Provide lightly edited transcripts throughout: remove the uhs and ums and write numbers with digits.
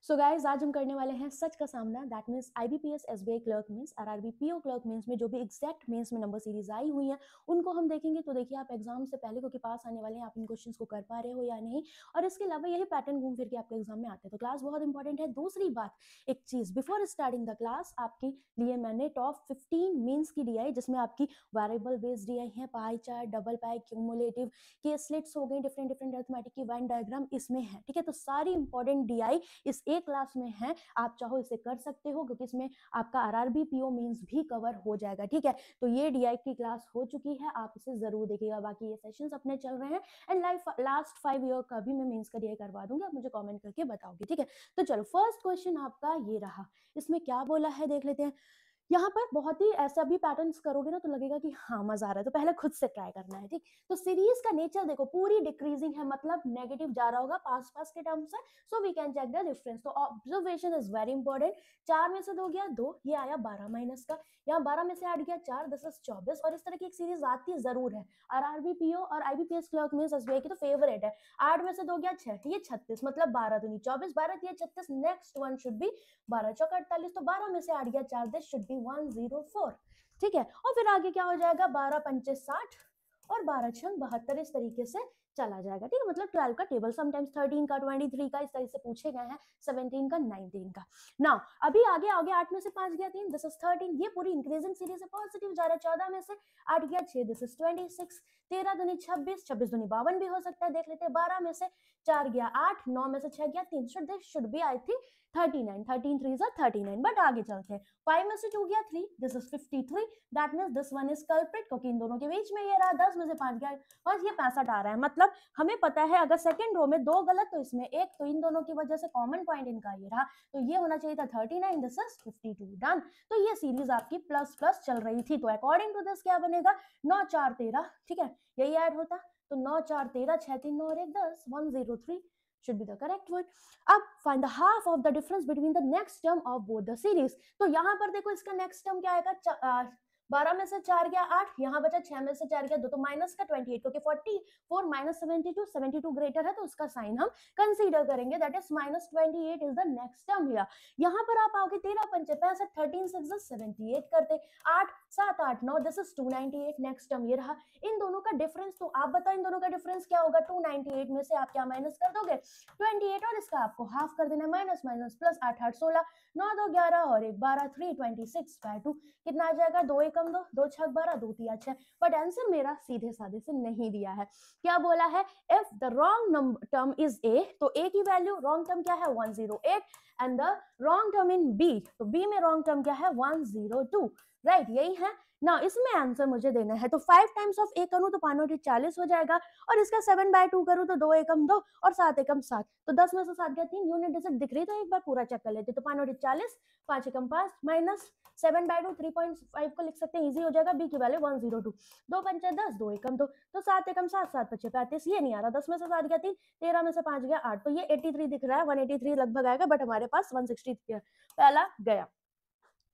So guys आज हम करने वाले हैं सच का सामना। That means IBPS SBI clerk means RRB PO clerk means में जो भी एग्जैक्ट मेंस में नंबर सीरीज आई हुई हैं उनको हम देखेंगे। तो देखिए आप एग्जाम से पहले क्योंकि पास आने वाले हैं, आप इन क्वेश्चंस को कर पा रहे हो या नहीं, और इसके अलावा यही पैटर्न घूम फिर के आपके एग्जाम में आते हैं। तो क्लास बहुत इंपॉर्टेंट है। दूसरी बात, एक चीज बिफोर स्टार्टिंग द क्लास आपके लिए मैंने टॉप 15 मीन्स की डी आई, जिसमें आपकी वेरिएबल बेस्ड डी आई है, पाई चार्ट, डबल पाई, क्यूमुलेटिव के स्लिट्स हो गए, डिफरेंट डिफरेंट अरिथमेटिक की वेन डायग्राम इसमें है। ठीक है, तो सारी इंपॉर्टेंट डी आई इस एक क्लास में है। आप चाहो इसे कर सकते हो क्योंकि इसमें आपका आरआरबी पीओ मींस भी कवर हो जाएगा। ठीक है, तो ये डीआई की क्लास हो चुकी है, आप इसे जरूर देखिएगा। बाकी ये सेशंस अपने चल रहे हैं एंड लास्ट 5 ईयर का भी मैं मींस का डीआई करवा दूंगी, आप मुझे कमेंट करके बताओगे। ठीक है, तो चलो फर्स्ट क्वेश्चन आपका ये रहा। इसमें क्या बोला है देख लेते हैं। यहाँ पर बहुत ही ऐसा भी पैटर्न्स करोगे ना तो लगेगा कि हाँ मजा आ रहा है, तो पहले खुद से ट्राई करना है। ठीक, तो सीरीज का नेचर देखो, पूरी डिक्रीजिंग है, मतलब नेगेटिव जा रहा होगा पास पास के टर्म्स से। So we can check the difference. तो ऑब्जर्वेशन इज वेरी इंपॉर्टेंट। 4 में से 2 गया 2, ये आया 12 माइनस का। यहाँ 12 में से 8 गया 4, दिस इज 24। और इस तरह की एक सीरीज आती जरूर है। आरआरबी पीओ और आईबीपीएस क्लर्क मींस एसबीआई की तो फेवरेट है। 8 में से 2 गया 6, ये 36, मतलब 12 दूनी 24, 12 दिया 36, नेक्स्ट वन शुड बी 12 चौका 48। तो 12 में से 8 गया 4, दिस शुड बी 104। ठीक है, और फिर आगे क्या हो जाएगा, 12 पंचे 60 और 12 छंग 72, इस तरीके से चला जाएगा। ठीक है, मतलब 12 का टेबल, समटाइम्स 13 का, 23 का, इस तरह से पूछे गए हैं, 17 का, 19 का। नाउ अभी आगे आगे 8 में से 5 गया 3, दिस इज 13। ये पूरी इंक्रीजिंग सीरीज है, पॉजिटिव जा रहा है। 14 में से 8 गया 6, दिस इज 26। 13 दूनी 26, 26 दूनी 52 भी हो सकता है, देख लेते हैं। 12 में से 4 गया 8, 9 में से 6 गया 3, this should be I think 39, 13 3 जा 39। बट आगे चलते हैं, 5 में से 2 गया 3, this is 53। That means this one is culprit, क्योंकि इन दोनों के बीच में ये रहा। 10 में से 5 गया और ये 65 आ रहा है। मतलब हमें पता है अगर सेकंड रो में 2 गलत तो इसमें 1, तो इन दोनों की वजह से कॉमन पॉइंट इनका ये रहा, तो ये होना चाहिए था 39, दिस इज 52। डन। तो ये सीरीज आपकी प्लस प्लस चल रही थी, तो अकॉर्डिंग टू दिस क्या बनेगा, 9 4 13। ठीक है, यही ऐड होता, तो 9 4 13, 6 3 9 और 1 10, 103 should be the correct one. अब find the half of the difference between the next term of both the series. तो यहाँ पर देखो इसका next term क्या आएगा, 12 में से 4 गया 8, यहाँ बचा 6 में से 4 गया 2, तो माइनस का 28, क्योंकि 44 माइनस 72, 72 ग्रेटर है, तो उसका साइन हम कंसीडर करेंगे, that is minus 28 is the next term here. यहाँ पर आप आओगे 13 पंचे 65, 13 6 78 करते, 8 7 8 9, दिस इज 298, नेक्स्ट टर्म ये रहा। इन दोनों का डिफरेंस, तो आप बताओ इन दोनों का डिफरेंस क्या होगा। 298 में से आप क्या माइनस कर दोगे, 28, और इसका आपको हाफ कर देना, माइनस माइनस प्लस, 8 8 16, 9 2 11 और 1 12, 3 26 बाय 2, कितना आ जाएगा, 2 एकम 2, 2 6 12, 2 3 6। बट आंसर मेरा सीधे साधे से नहीं दिया है। क्या बोला है, if the wrong term is A, तो ए की वैल्यू, रॉन्ग टर्म क्या है 108, and the wrong term in B, तो बी में रॉन्ग टर्म क्या है 102। राइट, यही है ना। इसमें आंसर मुझे देना है, तो 5 टाइम्स ऑफ ए करूं तो 5 40 हो जाएगा, और इसका 7 बाय 2 करूं तो 2 एकम 2 और 7 एकम 7, तो 10 में से 7 गया 3, यूनिट डिजिट दिख रही तो एक बार पूरा चेक कर लेते। तो 5 40, 5 एकम 5 माइनस 7 बाय 2, 3.5 को लिख सकते हैं, इजी हो जाएगा। बी की वैल्यू 102, 2 पंचे 10, 2 एकम 2, तो 7 एकम 7, 7 पचे 35, ये नहीं आ रहा। 10 में से 7 गया 3, 13 में से 5 गया 8, तो ये 83 दिख रहा है, 183 लगभग आएगा, बट हमारे पास 160 पहला गया।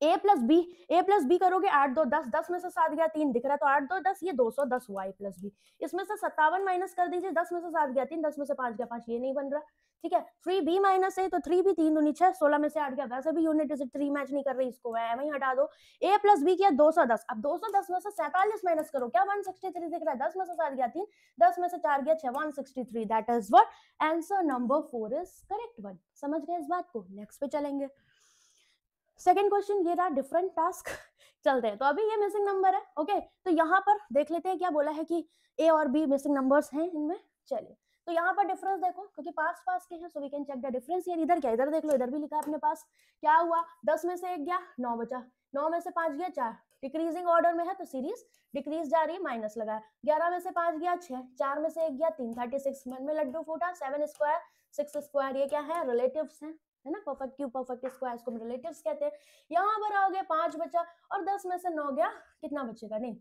ए प्लस बी करोगे 8 2 10, 10 में से 7 गया 3 दिख रहा है, तो 8 2 10, ये 210 हुआ ए प्लस बी। इसमें से 57 माइनस कर दीजिए, 10 में से 7 गया 3, 10 में से 5 गया 5, ये नहीं बन रहा। ठीक है, 3b माइनस ए, तो 3b 3 दूनी 6, 16 में से 8 गया, वैसे भी यूनिट डिजिट 3 मैच नहीं कर रही, इसको वहीं हटा दो। ए प्लस बी किया 210, अब 210 में से 47 माइनस करो, क्या 163 दिख रहा है, 10 में से 7 गया 3, 10 में से 4 गया 6, 163, that is what answer number 4 is correct one. समझ गए इस बात को, नेक्स्ट पे चलेंगे। सेकेंड क्वेश्चन ये रहा, डिफरेंट टास्क चलते हैं। तो अभी ये मिसिंग नंबर है, ओके, तो यहाँ पर देख लेते हैं क्या बोला है कि ए और बी मिसिंग नंबर्स हैं इनमें। चलिए, तो यहाँ पर डिफरेंस देखो, क्योंकि पास पास के हैं, so we can check the difference. ये इधर क्या, इधर देख लो, इधर भी लिखा है अपने पास। क्या हुआ, 10 में से 1 गया 9 बचा, 9 में से 5 गया 4, डिक्रीजिंग ऑर्डर में है तो सीरीज डिक्रीज जा रही है, माइनस लगाया। 11 में से 5 गया 6, 4 में से 1 गया 3, 36, मन में लड्डू फूटा, 7 स्क्वायर 6 स्क्वायर, ये क्या है, रिलेटिव्स हैं, है ना, परफेक्ट क्यूब परफेक्ट स्क्वायर, इसको रिलेटिव्स कहते हैं। यहाँ पर आओगे 5 बचा, और 10 में से 9 गया, कितना बचेगा, नहीं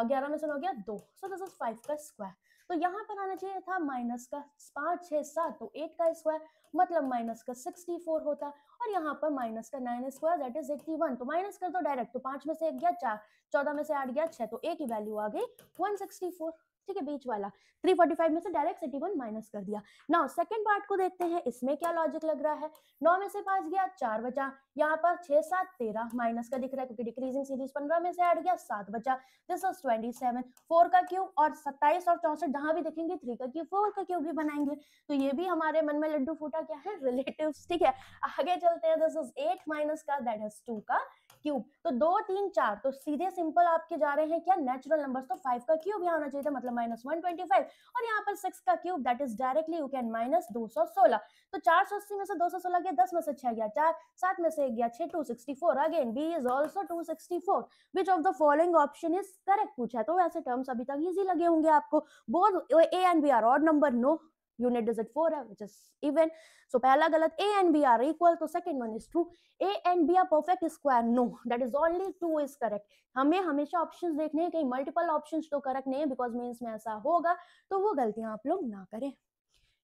11 में से 9 गया 2, सो दिस इज 5 का स्क्वायर। तो यहाँ पर आना चाहिए था माइनस का 5 6 7, तो 8 का स्क्वायर, मतलब माइनस का 64 होता, और यहाँ पर माइनस का 9 स्क्वायर दैट इज 81, तो माइनस कर दो डायरेक्ट, तो 5 में से 1 गया 4, 14 में से 8 गया 6, तो ए की वैल्यू आ गई 164। ठीक है, बीच वाला 345 में से डायरेक्ट 81 माइनस कर दिया। नाउ सेकंड पार्ट को देखते हैं, इसमें क्या लॉजिक लग रहा है। 9 में से 5 गया 4 बचा, यहाँ पर 6 7 13 माइनस का दिख रहा है क्योंकि डिक्रीजिंग सीरीज 15 में से ऐड गया 7 बचा, दिस इज 27। 4 का क्यूब और 27 और 64 जहां भी देखेंगे 3 का क्यूब 4 का क्यूब भी बनाएंगे, तो ये भी हमारे मन में लड्डू फूटा क्या है, रिलेटिव्स। ठीक है, आगे चलते हैं, दिस इज 8 माइनस का दैट इज 2 का क्यूब। तो 2 3 4 तो सीधे सिंपल आपके जा रहे हैं क्या, नेचुरल नंबर्स, तो 5 का क्यूब यहाँ होना चाहिए था, मतलब -125, और यहाँ पर 6 का cube that is directly you can minus 216। तो 480 में से 216 गया, 10 में से 6 गया 4, 7 में से 1 गया 6, 264। Again B is also 264। Which of the following option is correct पूछा है, तो वैसे टर्म्स अभी तक इजी लगे होंगे आपको। Both A and B are odd number, no unit digit 4 है विच इज इवन, सो पहला गलत। A and B are equal, तो second one is true. A and B are perfect square, no, that is only 2 is correct. हमें हमेशा options देखने हैं, कहीं multiple options तो करेक्ट नहीं है, बिकॉज मेंस में ऐसा होगा, तो वो गलतियां आप लोग ना करें।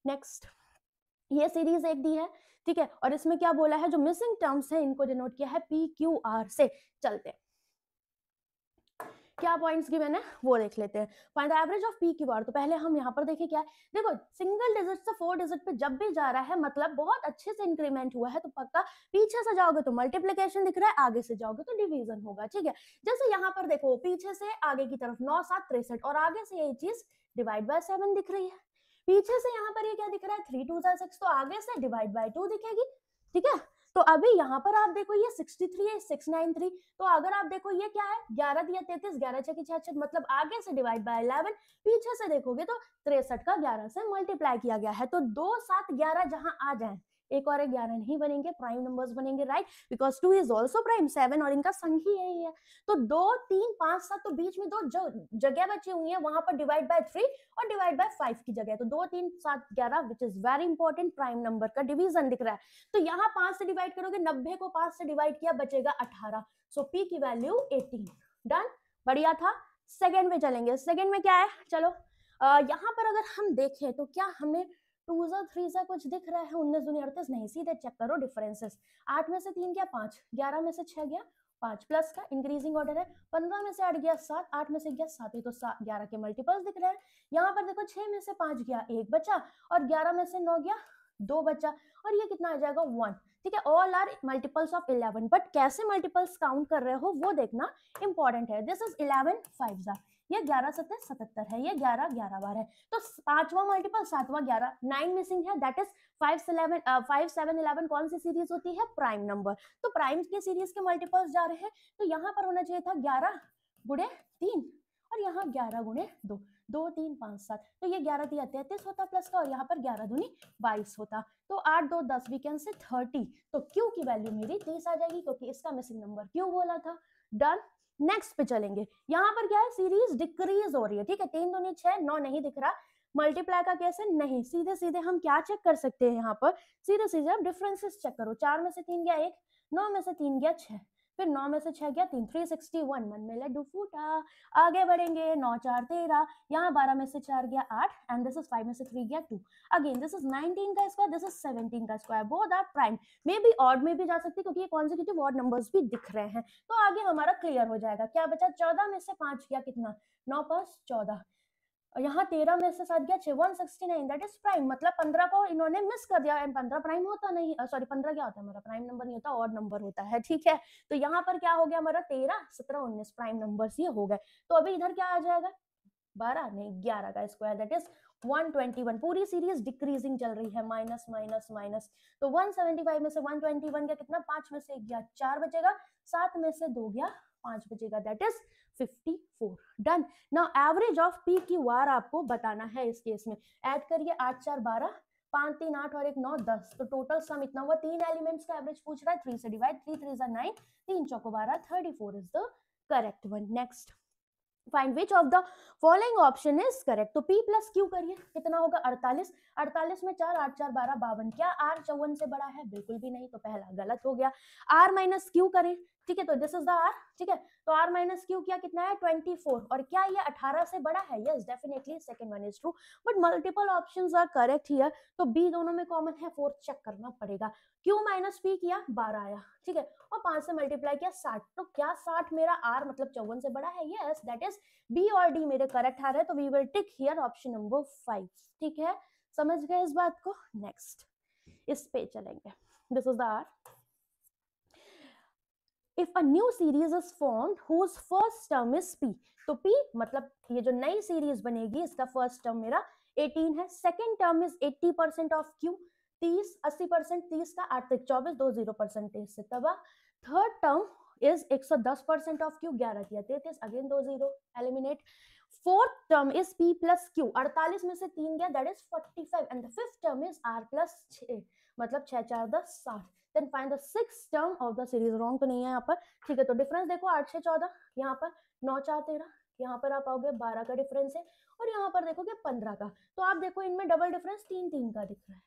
नेक्स्ट, ये सीरीज एक दी है, ठीक है, और इसमें क्या बोला है, जो मिसिंग टर्म्स है इनको डिनोट किया है पी क्यू आर से। चलते हैं, क्या पॉइंट्स गिवन है वो देख लेते हैं। Find the average of P Q R, तो पहले हम यहाँ पर देखें क्या है, देखो सिंगल डिजिट से 4 डिजिट पे जब भी जा रहा है मतलब बहुत अच्छे से इंक्रीमेंट हुआ है, तो पक्का पीछे से जाओगे तो मल्टीप्लिकेशन दिख रहा है, आगे से जाओगे तो डिवीजन होगा। ठीक है, जैसे यहाँ पर देखो पीछे से आगे की तरफ 9 7 63 और आगे से ये चीज डिवाइड बाय 7 दिख रही है। पीछे से यहाँ पर ये क्या दिख रहा है 3 2 6, तो आगे से डिवाइड बाय 2 दिखेगी। ठीक है, तो अभी यहाँ पर आप देखो ये 63 है 693, तो अगर आप देखो ये क्या है 11 दिया 33, 11 6 की 66, मतलब आगे से डिवाइड बाय 11, पीछे से देखोगे तो 63 का 11 से मल्टीप्लाई किया गया है। तो 2 7 11 जहां आ जाए, एक और 11 नहीं बनेंगे, प्राइम नंबर्स बनेंगे, right, because 2 is also prime, 7 और इनका संग ही यही है। तो 2 3 5 7, तो बीच में 2 जो जगह बची हुई है वहां पर डिवाइड बाय 3 और डिवाइड बाय 5 की जगह, तो 2 3 7 11 which is very important, prime number का डिवीजन दिख रहा है। तो यहाँ 5 से डिवाइड करोगे, 90 को 5 से डिवाइड किया बचेगा 18, सो पी की वैल्यू 18। डन, बढ़िया था। सेकेंड में चलेंगे, सेकेंड में क्या है, चलो यहाँ पर अगर हम देखें तो क्या हमें 2 3 से कुछ दिख रहा है, 19 दूनी 38 नहीं, सीधे चेक करो डिफरेंसेस। 8 में से 3 गया 5, 11 में से 6 गया 5, प्लस का इंक्रीजिंग ऑर्डर है, 15 में से 8 गया 7, 8 में से गया 7, तो 11 के मल्टीपल्स दिख रहे हैं। यहाँ पर देखो 6 में से 5 गया 1 बचा, और 11 में से 9 गया 2 बचा, और ये कितना आ जाएगा 1। ठीक है, all are multiples of 11, but कैसे मल्टीपल्स काउंट कर रहे हो वो देखना इंपॉर्टेंट है। दिस इज 11 5 ये 11 7 77 है, ये 11 11 बार है, तो पांचवा मल्टीपल 7वां 11, 9 मिसिंग है, दैट इज 5 7 11 कौन सी सीरीज होती है, प्राइम नंबर, तो प्राइम के सीरीज के मल्टीपल्स जा रहे हैं, तो यहाँ पर होना चाहिए था 11 गुणे 3 और यहाँ 11 गुणे 2, 2 3 5 7, तो ये 11 3 33 होता प्लस का, और यहाँ पर 11 दूनी 22 होता, तो 8 2 10 वी कैन से 30, तो क्यू की वैल्यू मेरी 30 आ जाएगी क्योंकि इसका मिसिंग नंबर क्यू बोला था। डन, नेक्स्ट पे चलेंगे, यहाँ पर क्या है सीरीज डिक्रीज हो रही है। ठीक है, 3 दूनी 6, 9 नहीं दिख रहा, मल्टीप्लाई का कैसे नहीं, सीधे सीधे हम क्या चेक कर सकते हैं, यहाँ पर सीधे सीधे आप डिफरेंसेस चेक करो। 4 में से 3 गया 1, 9 में से 3 गया 6, फिर 9 में से 6 गया 3, 361, मन में लड्डू फूटा। आगे बढ़ेंगे, 9 4 13, यहाँ 12 में से 4 गया 8, एंड दिस इज 5 में से 3 गया 2, अगेन दिस इज 19 का स्क्वायर, दिस इज 17 का square, both are prime, may be odd में भी जा सकती है क्योंकि ये कॉन्सेक्यूटिव ऑड नंबर्स भी दिख रहे हैं। तो आगे हमारा क्लियर हो जाएगा, क्या बचा 14 में से 5 गया कितना 9 5 14, यहाँ 13 में से 7 गया 6, 169, दैट इज प्राइम, मतलब 15 को इन्होंने मिस कर दिया, एंड 15 प्राइम होता नहीं, सॉरी 15 क्या होता है हमारा, प्राइम नंबर नहीं होता, ऑड नंबर होता है। ठीक है, तो यहाँ पर क्या हो गया हमारा 13 17 19 प्राइम नंबर्स ये हो गए, तो अभी इधर क्या आ जाएगा 12 नहीं 11 का स्क्वायर, दैट इज 121। पूरी सीरीज डिक्रीजिंग चल रही है, माइनस माइनस माइनस, तो 175 में से 121 का कितना, 5 में से 1 गया 4 बचेगा, 7 में से 2 गया 5 बचेगा, that is 54। Done, now average of P Q R आपको बताना है इस केस में, ऐड करिए 8 4 12, 5 3 8 और 1 9 10, तो टोटल सम इतना हुआ, 3 एलिमेंट्स का एवरेज पूछ रहा है, 3 से divide, 3 3 9, 3 choco 12, 34 is the correct one. Next, find which of the following option is correct, तो P प्लस Q करिए, कितना होगा 48, 48 में 4 8 4 12 52, क्या R 54 से बड़ा है, बिल्कुल भी नहीं, तो पहला गलत हो गया। R माइनस Q करें, ठीक है, तो दिस इज द R, ठीक है, तो R माइनस Q क्या कितना है 24, और क्या ये 18 से बड़ा है, yes definitely, second one is true, but multiple options are correct here, तो B दोनों में कॉमन है, फोर्थ चेक करना पड़ेगा। Q माइनस P किया 12 आया, ठीक है, और 5 से मल्टीप्लाई किया 60, तो क्या 60 मेरा R मतलब 54 से बड़ा है, yes that is means B और डी मेरे करेक्ट आ रहे हैं, तो we will tick here option number 5। ठीक है, समझ गए इस बात को। नेक्स्ट इस पे चलेंगे। This is the R. If a new series is formed whose first term is p, तो p मतलब ये जो नई सीरीज बनेगी इसका फर्स्ट टर्म मेरा 18 है, second term is 80% of q, 30 80%, 30 का 8 तक 24, 2 0% से तबा। Third term is 110% of q, 11 या 33, again 2 0 eliminate. Fourth term is p plus q, 48 में से 3 गया, that is 45, and the fifth term is r plus 6, मतलब 6 4 10 60। Then find the sixth term of the series. Wrong तो नहीं है यहाँ पर, ठीक है। तो डिफरेंस देखो 8 6 14, यहाँ पर 9 4 13, यहाँ पर आप आओगे 12 का डिफरेंस है, और यहाँ पर देखोगे 15 का। तो आप देखो इनमें डबल डिफरेंस 3 3 का दिख रहा है,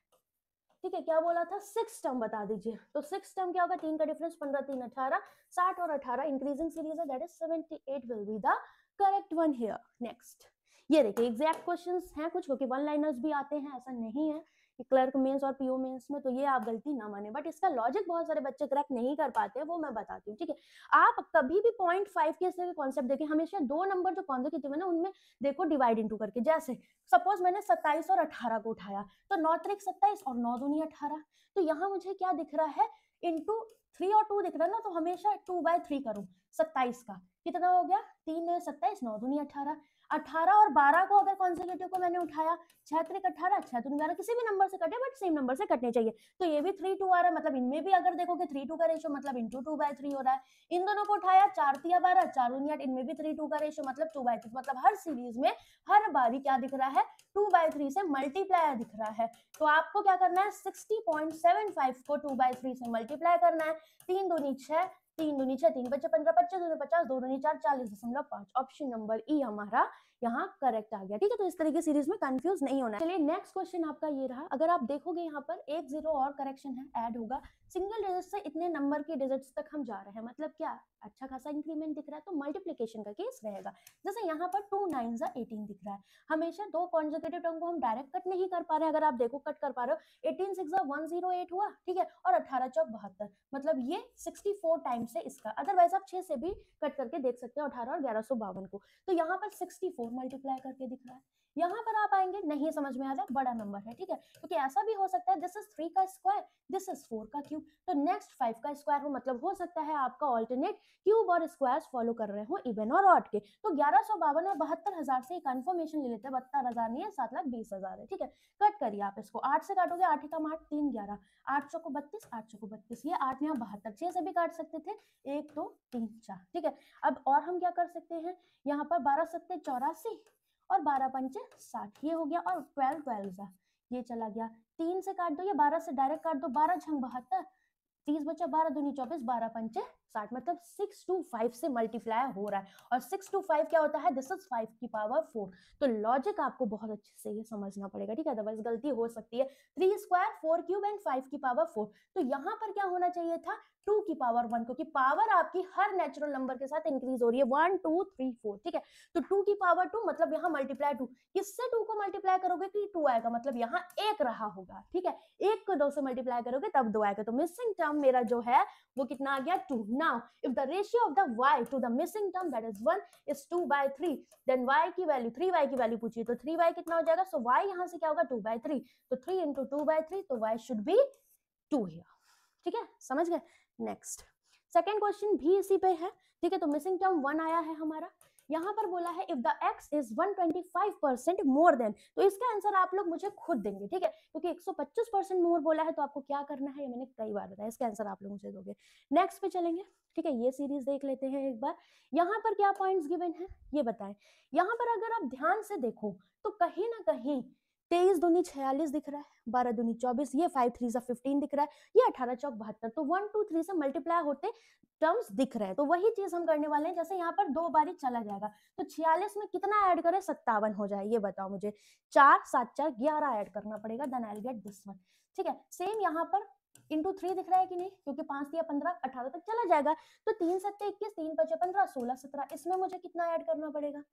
ठीक है। क्या बोला था, सिक्स टर्म बता दीजिए। तो सिक्स टर्म क्या होगा, 3 का डिफरेंस 15 3 18, 60 और 18 इंक्रीजिंग सीरीज है, that is 78 will be the correct one here. Next ये देखिए एग्जैक्ट क्वेश्चंस हैं कुछ, क्योंकि वन लाइनर्स भी आते हैं, ऐसा नहीं है कि क्लर्क मेंस और पीओ मेंस में, तो ये आप गलती ना माने, बट इसका लॉजिक बहुत सारे बच्चे क्रैक नहीं कर पाते हैं, वो मैं बताती हूँ, ठीक है। आप कभी भी 0.5 के इस तरह के कॉन्सेप्ट देखें, हमेशा दो नंबर जो कॉन्सेक्यूटिव है ना उनमें देखो डिवाइड इनटू करके। जैसे सपोज मैंने 27 और 18 को उठाया, तो 9 त्रिक 27 और 9 दूनी 18, तो यहाँ मुझे क्या दिख रहा है, इंटू 3 और 2 दिख रहा है ना, तो हमेशा 2/3 करूँ 27 का, कितना हो गया 3 27, 9 दूनी 18, 18 और 12 को अगर कॉन्सेक्यूटिव को मैंने उठाया, 6 त्रिक 18, 6 दूनी 12, किसी भी नंबर से कटे बट सेम नंबर से कटने चाहिए, तो ये भी 3 2 आ रहा है, मतलब इनमें भी अगर देखोगे 3 2 का रेशियो मतलब इंटू 2/3 हो रहा है। इन दोनों को उठाया, 4 3 12, 4 दूनी 8, इनमें भी 3 2 का रेशियो मतलब 2/3, मतलब हर सीरीज में हर बारी क्या दिख रहा है, 2/3 से मल्टीप्लाई दिख रहा है। तो आपको क्या करना है, 60.75 को 2/3 से मल्टीप्लाई करना है। 3 दूनी 6, 3 दूनी 6, 3 बच्चे 15, 25 दूनी 50, 2 दूनी 4, 40.5। ऑप्शन नंबर ई हमारा यहाँ करेक्ट आ गया, ठीक है। तो इस तरीके सीरीज में कंफ्यूज नहीं होना है। चलिए नेक्स्ट क्वेश्चन आपका ये रहा। अगर आप देखोगे यहाँ पर एक जीरो और करेक्शन है, ऐड होगा, सिंगल डिजिट से इतने नंबर की डिजिट्स तक हम जा रहे हैं, मतलब क्या अच्छा खासा इंक्रीमेंट दिख रहा है, तो मल्टीप्लीकेशन का केस रहेगा। जैसे यहाँ पर 2 9 18 दिख रहा है, हमेशा दो कॉन्जुगेटिव टर्म को हम डायरेक्ट कट नहीं कर पा रहे हैं। अगर आप देखो कट कर पा रहे हो, 18 6 108 हुआ, ठीक है, और 18 चौक 72, मतलब ये 64 टाइम्स है इसका। अदरवाइज आप 6 से भी कट करके देख सकते हो 18 और 1152 को। तो यहाँ पर 64 मल्टीप्लाई करके दिख रहा है। यहाँ पर आप आएंगे, नहीं समझ में आ रहा, बड़ा नंबर है, ठीक है, क्योंकि ऐसा भी हो सकता है दिस इज 3 का स्क्वायर, दिस इज 4 का क्यूब, तो नेक्स्ट 5 का स्क्वायर हो, मतलब हो सकता है आपका ऑल्टरनेट क्यूब और स्क्वायर्स फॉलो कर रहे हो, इवन और ऑड के। तो 1152 और 72,000 से कंफर्मेशन ले लेते हैं, 72,000 नहीं है, 7,20,000 है, ठीक है। कट करिए आप इसको, 8 से काटोगे, 8 का 8 3 11, 8 चौको 32, 8 चौको 32, ये 8 यहाँ 72, 6 से भी काट सकते थे, 1 2 3 4, ठीक है। अब और हम क्या कर सकते हैं, यहाँ पर 12 7 84 और 12 पंचे 60, ये हो गया, और 12 12 ये चला गया, 3 से काट दो, या 12 से डायरेक्ट काट दो, 12 छंग 72, 30 बचा, 12 दूनी 24, 12 पंचे 60, मतलब 6 to 5 से मल्टीप्लाई हो रहा है। और 6 to 5 क्या होता है, दिस इज 5 की पावर 4। तो लॉजिक आपको बहुत अच्छे से ये समझना पड़ेगा, ठीक है, अदरवाइज गलती हो सकती है। 3 स्क्वायर 4 क्यूब एंड 5 की पावर 4, तो यहाँ पर क्या होना चाहिए था, 2 की पावर 1, क्योंकि पावर आपकी हर नेचुरल नंबर के साथ इंक्रीज हो रही है, 1 2 3 4, ठीक है। तो 2 की पावर 2 मतलब यहाँ मल्टीप्लाई 2, किससे 2 को मल्टीप्लाई करोगे कि 2 आएगा, मतलब यहाँ 1 रहा होगा, ठीक है। 1 को 2 से मल्टीप्लाई करोगे तब 2 आएगा, तो मिसिंग टर्म मेरा जो है वो कितना आ गया, 2। Now if the ratio of the y to the missing term that is 1 is 2/3, then y की वैल्यू 3y की वैल्यू पूछिए, तो 3y कितना हो जाएगा, सो y यहाँ से क्या होगा 2/3, तो 3 into 2/3, तो y शुड बी 2 हियर, ठीक है, समझ गए। नेक्स्ट सेकेंड क्वेश्चन भी इसी पे है, ठीक है। तो मिसिंग टर्म 1 आया है हमारा, यहाँ पर बोला है if the x is 125% more than, तो इसका आंसर आप लोग मुझे खुद देंगे, ठीक है, क्योंकि 125% मोर बोला है, तो आपको क्या करना है ये मैंने कई बार बताया, इसका आंसर आप लोग मुझे दोगे। नेक्स्ट पे चलेंगे, ठीक है, ये सीरीज देख लेते हैं एक बार। यहाँ पर क्या पॉइंट्स गिवन है ये बताएं। यहाँ पर अगर आप ध्यान से देखो तो कहीं ना कहीं 23 दूनी 46 दिख रहा है, 12 दूनी 24, ये 5 3 15 दिख रहा है, ये 18 चौक 72, तो 1 2 3 से मल्टीप्लाई होते टर्म्स दिख रहे हैं। तो वही चीज हम करने वाले हैं, जैसे यहाँ पर 2 बारी चला जाएगा, तो 46 में कितना ऐड करें, 57 हो जाए, ये बताओ मुझे। 4 7 4 11 ऐड करना पड़ेगा, then I will get this one, ठीक है। सेम यहाँ पर इंटू 3 दिख रहा है कि नहीं, क्योंकि 5 दिया 15, 18 तक चला जाएगा, तो 3 7 21, 3 5 15, 16 17, इसमें मुझे कितना ऐड करना पड़ेगा,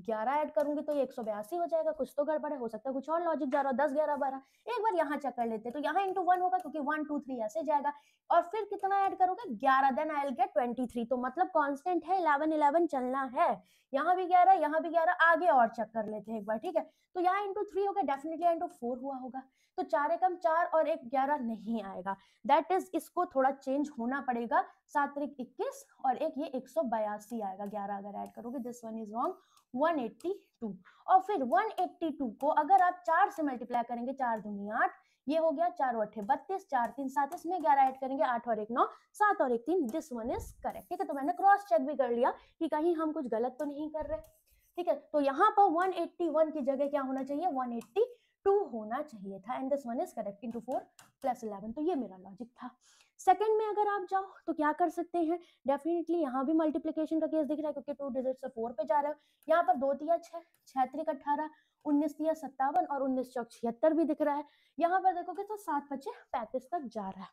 11 ऐड करूंगी तो ये 182 हो जाएगा, कुछ तो गड़बड़ है, हो सकता है कुछ और लॉजिक जा रहा हो, 10 11 12। एक बार यहाँ चेक कर लेते हैं, तो यहाँ इंटू 1 होगा क्योंकि 1 2 3 ऐसे जाएगा, और फिर कितना ऐड करोगे 11, देन आई विल गेट 23। तो मतलब कांस्टेंट है 11 11 चलना है, यहाँ भी 11 यहाँ भी 11, आगे और चेक कर लेते हैं एक बार, ठीक है। तो यहाँ इंटू 3 हो गया, डेफिनेटली इंटू 4 हुआ होगा, तो 4 एकम 4 और 1 11 नहीं आएगा, दैट इज इसको थोड़ा चेंज होना पड़ेगा, 7 3 21 और एक ये 182 आएगा, 11 अगर ऐड करोगे, दिस वन इज रॉन्ग, 182। और फिर 182 को अगर आप 4 से मल्टीप्लाई करेंगे, 4 दूनी 8, ये हो गया 4 और 8 32, 4 3 7, इसमें 11 ऐड करेंगे, 8 और 1 9, 7 और 1 3, दिस वन इज करेक्ट, ठीक है। तो मैंने क्रॉस चेक भी कर लिया कि कहीं हम कुछ गलत तो नहीं कर रहे, ठीक है। तो यहाँ पर 181 की जगह क्या होना चाहिए, 182 होना चाहिए था, and this one is correct, into 4 plus 11। तो ये मेरा लॉजिक था। सेकंड में अगर आप जाओ तो क्या कर सकते हैं, डेफिनेटली यहाँ भी मल्टीप्लिकेशन का केस दिख रहा है क्योंकि 2 डिजिट से 4 पे जा रहे हो, यहाँ पर 2 तिया 6, 6 त्रिक 18, 19 तिया 57 और 19 चौक 76 भी दिख रहा है, यहाँ पर देखोगे तो 7 बचे 35 तक जा रहा है,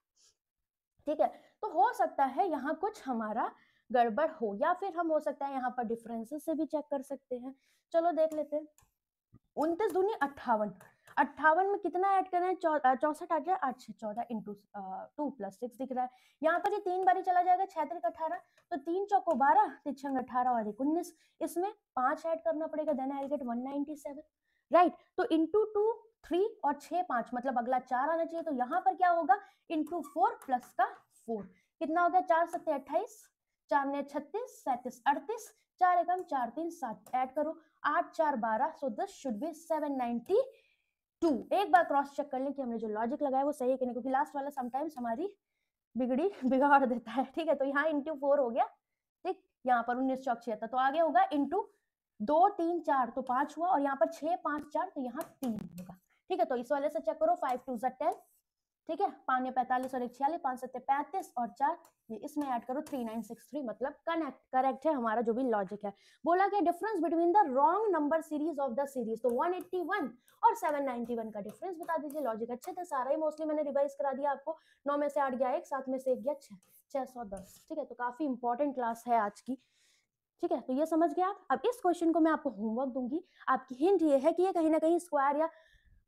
ठीक है। तो हो सकता है यहाँ कुछ हमारा गड़बड़ हो, या फिर हम हो सकता है यहाँ पर डिफरेंसेस से भी चेक कर सकते हैं। चलो देख लेते हैं, 29 दूनी 58, 58 में कितना ऐड करना है, 64 आ जाए, 8 14 इंटू 2 प्लस 6 दिख रहा है, यहाँ पर ये 3 बारी चला जाएगा, 6 3 18, तो 3 चौको 12, 3 छंग 18 और 1 19, इसमें 5 ऐड करना पड़ेगा, then I will get 197, right. तो इंटू 2 3 और 6 5, मतलब अगला 4 आना चाहिए, तो यहाँ पर क्या होगा, इंटू 4 प्लस का 4, कितना हो गया, 4 7 28, 4 ने 36 37 38, 4 एकम 4 3 7, ऐड करो 8 4 12, सो दिस शुड बी 792। एक बार क्रॉस चेक कर लें कि हमने जो लॉजिक लगाया वो सही है कि नहीं, क्योंकि लास्ट वाला समटाइम्स हमारी बिगाड़ देता है, ठीक है। तो यहाँ इंटू 4 हो गया, ठीक, यहाँ पर 19 चौक 76, तो आगे होगा इंटू 2 3 4, तो 5 हुआ, और यहाँ पर 6 5 4, तो यहाँ 3 होगा, ठीक है। तो इस वाले से चेक करो, 5 2 10, ठीक है, 5 ने 45 और 1 46, 5 7 35 और 4, ये इसमें ऐड करो 3963, मतलब करेक्ट है हमारा जो भी लॉजिक है। बोला क्या difference between the wrong number series of the series, तो 181 और 791 का डिफरेंस बता दीजिए। लॉजिक अच्छे थे, सारा ही मोस्टली मैंने रिवाइज करा दिया आपको, 9 में से 8 गया 1, 7 में से 1 गया 6, 610, ठीक है। तो काफी इंपॉर्टेंट क्लास है आज की, ठीक है। तो ये समझ गए आप। अब इस क्वेश्चन को मैं आपको होमवर्क दूंगी, आपकी हिंट ये है कि ये कहीं ना कहीं स्क्वायर या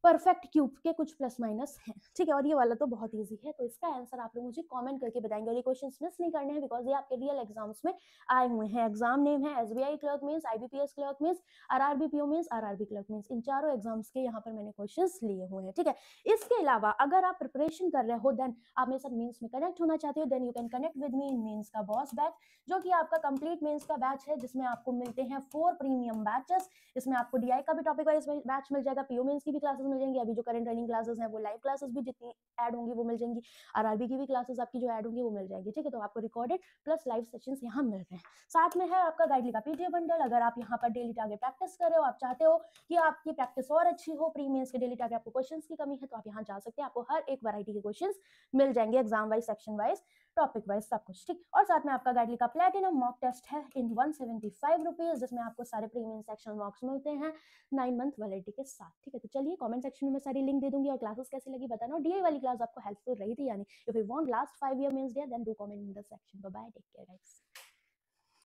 परफेक्ट क्यूब के कुछ प्लस माइनस हैं, ठीक है। और ये वाला तो बहुत इजी है, तो इसका आंसर आप लोग मुझे कमेंट करके बताएंगे, और ये क्वेश्चंस मिस नहीं करने हैं बिकॉज ये आपके रियल एग्जाम्स में आए हुए हैं। एग्जाम नेम है SBI clerk means, IBPS clerk means, RRB PO means, RRB clerk means, इन चारों एग्जाम्स के यहाँ पर मैंने क्वेश्चंस लिए हुए हैं, ठीक है। इसके अलावा अगर आप प्रिपरेशन कर रहे हो, देन आप मेरे साथ मींस में कनेक्ट होना चाहते हो, then you can connect with me in mains का बॉस बैच, जो कि आपका कंप्लीट मींस का बैच है, जिसमें आपको मिलते हैं 4 प्रीमियम बैचेस। इसमें आपको डीआई का भी टॉपिक वाइज बैच मिल जाएगा, पीओ मींस की भी क्लासेस मिल जाएंगी, अभी जो करंट रनिंग क्लासेस हैं वो लाइव क्लासेस भी जितनी ऐड होंगी वो मिल जाएंगी, आरआरबी की भी क्लासेस आपकी जो ऐड होंगी वो मिल जाएगी, ठीक है। तो आपको रिकॉर्डेड प्लस लाइव सेशंस यहाँ मिल रहे हैं। साथ में है आपका गाइडली का पीडीएफ बंडल, अगर आप यहाँ पर डेली टारगेट प्रैक्टिस कर रहे हो, आप चाहते हो कि आपकी प्रैक्टिस और अच्छी हो, प्री मेंस के डेली टारगेट आपको क्वेश्चंस की कमी है, तो आप यहाँ जा सकते हैं, आपको हर एक वैरायटी के क्वेश्चंस मिल जाएंगे, exam wise, section wise, topic wise, सब कुछ, ठीक। और साथ में आपका गाइडली का प्लेटिनम मॉक टेस्ट है इन 175 रुपीज, जिसमें आपको सारे प्रीमियम सेक्शन मॉक्स मिलते हैं 9 मंथ वैलिडिटी के साथ, ठीक है। तो चलिए कमेंट सेक्शन में मैं सारी लिंक दे दूंगी, और क्लासेस कैसी लगी बताना, और डीआई वाली क्लास आपको हेल्पफुल रही थी यानी। If you want last 5 year mains day, then do comment in the section. Bye bye, take care guys.